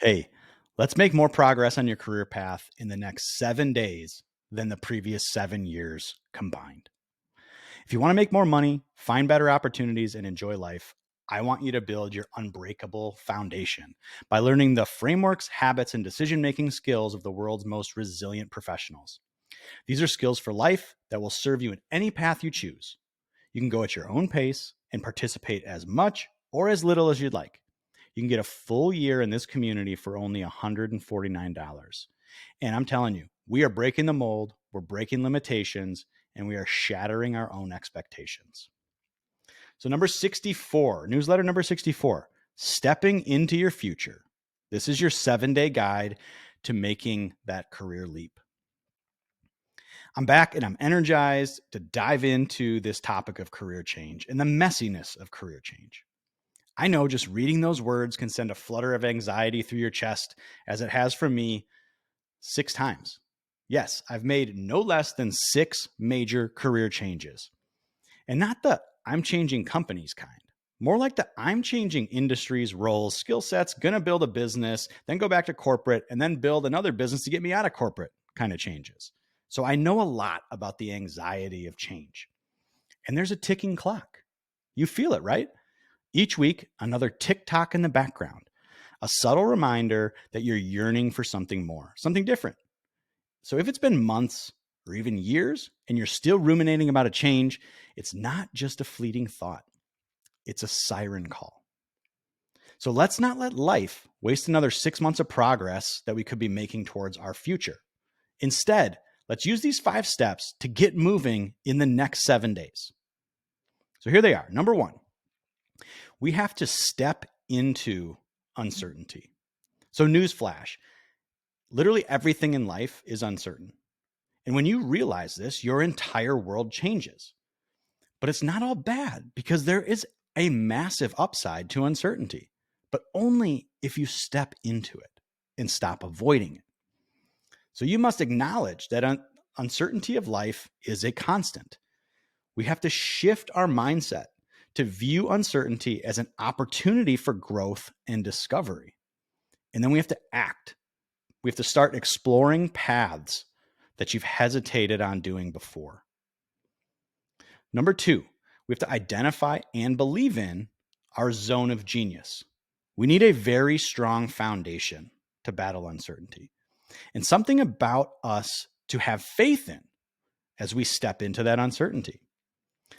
Hey, let's make more progress on your career path in the next 7 days than the previous 7 years combined. If you want to make more money, find better opportunities, and enjoy life, I want you to build your unbreakable foundation by learning the frameworks, habits, and decision making skills of the world's most resilient professionals. These are skills for life that will serve you in any path you choose. You can go at your own pace and participate as much or as little as you'd like. You can get a full year in this community for only $149. And I'm telling you, we are breaking the mold, we're breaking limitations, and we are shattering our own expectations. So, number 64, newsletter number 64, stepping into your future. This is your 7-day guide to making that career leap. I'm back and I'm energized to dive into this topic of career change and the messiness of career change. I know just reading those words can send a flutter of anxiety through your chest, as it has for me 6 times. Yes, I've made no less than 6 major career changes. And not the I'm changing companies kind. More like the I'm changing industries, roles, skill sets, gonna build a business, then go back to corporate, and then build another business to get me out of corporate kind of changes. So I know a lot about the anxiety of change. And there's a ticking clock. You feel it, right? Each week, another tick tock in the background, a subtle reminder that you're yearning for something more, something different. So if it's been months or even years and you're still ruminating about a change, it's not just a fleeting thought, it's a siren call. So let's not let life waste another 6 months of progress that we could be making towards our future. Instead, let's use these 5 steps to get moving in the next 7 days. So here they are. Number 1, we have to step into uncertainty. So, newsflash, literally everything in life is uncertain. And when you realize this, your entire world changes. But it's not all bad, because there is a massive upside to uncertainty, but only if you step into it and stop avoiding it. So you must acknowledge that uncertainty of life is a constant. We have to shift our mindset to view uncertainty as an opportunity for growth and discovery. And then we have to act. We have to start exploring paths that you've hesitated on doing before. Number 2, we have to identify and believe in our zone of genius. We need a very strong foundation to battle uncertainty, and something about us to have faith in as we step into that uncertainty.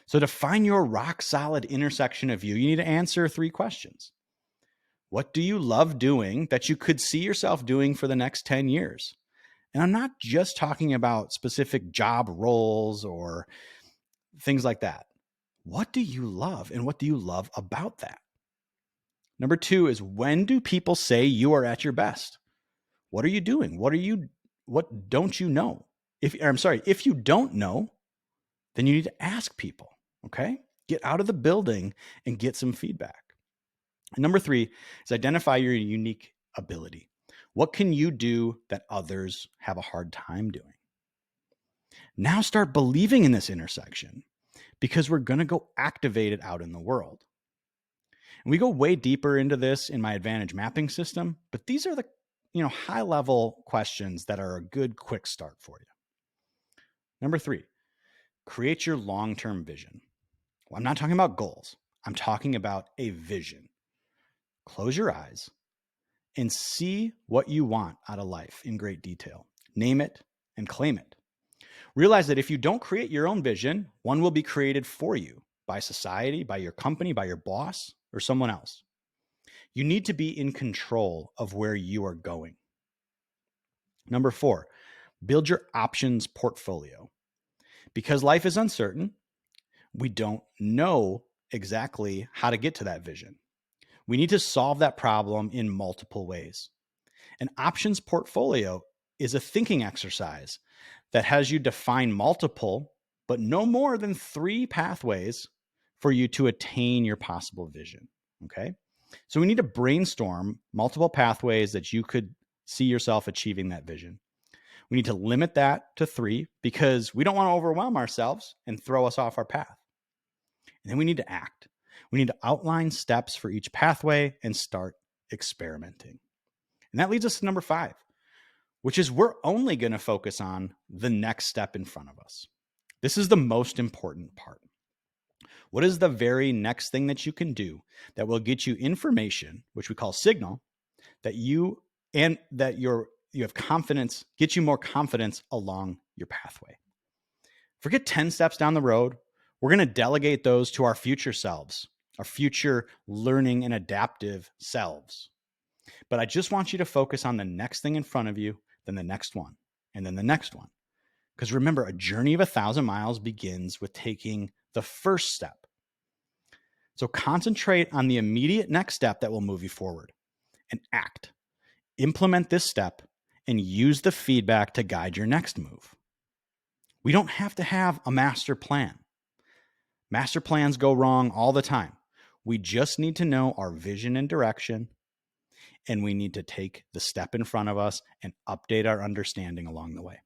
So to find your rock solid intersection of you need to answer 3 questions. What do you love doing that you could see yourself doing for the next 10 years? And I'm not just talking about specific job roles or things like that. What do you love, and what do you love about that? Number 2 is, when do people say you are at your best? What are you doing? What don't you know? If you don't know, then you need to ask people, okay? Get out of the building and get some feedback. And number 3 is, identify your unique ability. What can you do that others have a hard time doing? Now start believing in this intersection, because we're going to go activate it out in the world. And we go way deeper into this in my Advantage mapping system, but these are the high level questions that are a good quick start for you. Number 3, create your long-term vision. Well, I'm not talking about goals. I'm talking about a vision. Close your eyes and see what you want out of life in great detail. Name it and claim it. Realize that if you don't create your own vision, one will be created for you by society, by your company, by your boss, or someone else. You need to be in control of where you are going. Number 4, build your options portfolio. Because life is uncertain, we don't know exactly how to get to that vision. We need to solve that problem in multiple ways. An options portfolio is a thinking exercise that has you define multiple, but no more than 3 pathways for you to attain your possible vision. Okay. So we need to brainstorm multiple pathways that you could see yourself achieving that vision. We need to limit that to 3, because we don't want to overwhelm ourselves and throw us off our path. And then we need to act. We need to outline steps for each pathway and start experimenting. And that leads us to number 5, which is we're only going to focus on the next step in front of us. This is the most important part. What is the very next thing that you can do that will get you information, which we call signal, that you have confidence, get you more confidence along your pathway? Forget 10 steps down the road. We're going to delegate those to our future selves, our future learning and adaptive selves. But I just want you to focus on the next thing in front of you, then the next one, and then the next one. Because remember, a journey of 1,000 miles begins with taking the first step. So concentrate on the immediate next step that will move you forward and act. Implement this step and use the feedback to guide your next move. We don't have to have a master plan. Master plans go wrong all the time. We just need to know our vision and direction, and we need to take the step in front of us and update our understanding along the way.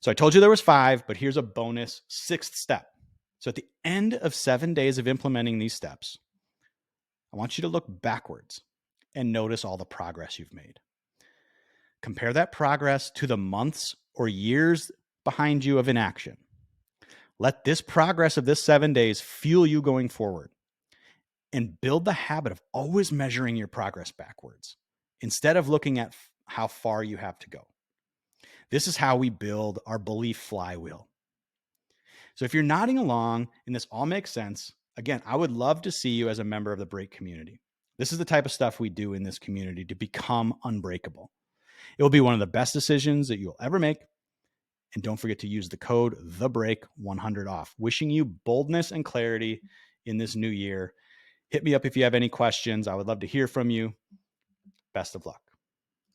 So I told you there was 5, but here's a bonus 6th step. So at the end of 7 days of implementing these steps, I want you to look backwards and notice all the progress you've made. Compare that progress to the months or years behind you of inaction. Let this progress of this 7 days fuel you going forward, and build the habit of always measuring your progress backwards instead of looking at how far you have to go. This is how we build our belief flywheel. So if you're nodding along and this all makes sense, again, I would love to see you as a member of the Break community. This is the type of stuff we do in this community to become unbreakable. It will be one of the best decisions that you'll ever make. And don't forget to use the code THEBREAK100OFF. Wishing you boldness and clarity in this new year. Hit me up if you have any questions. I would love to hear from you. Best of luck.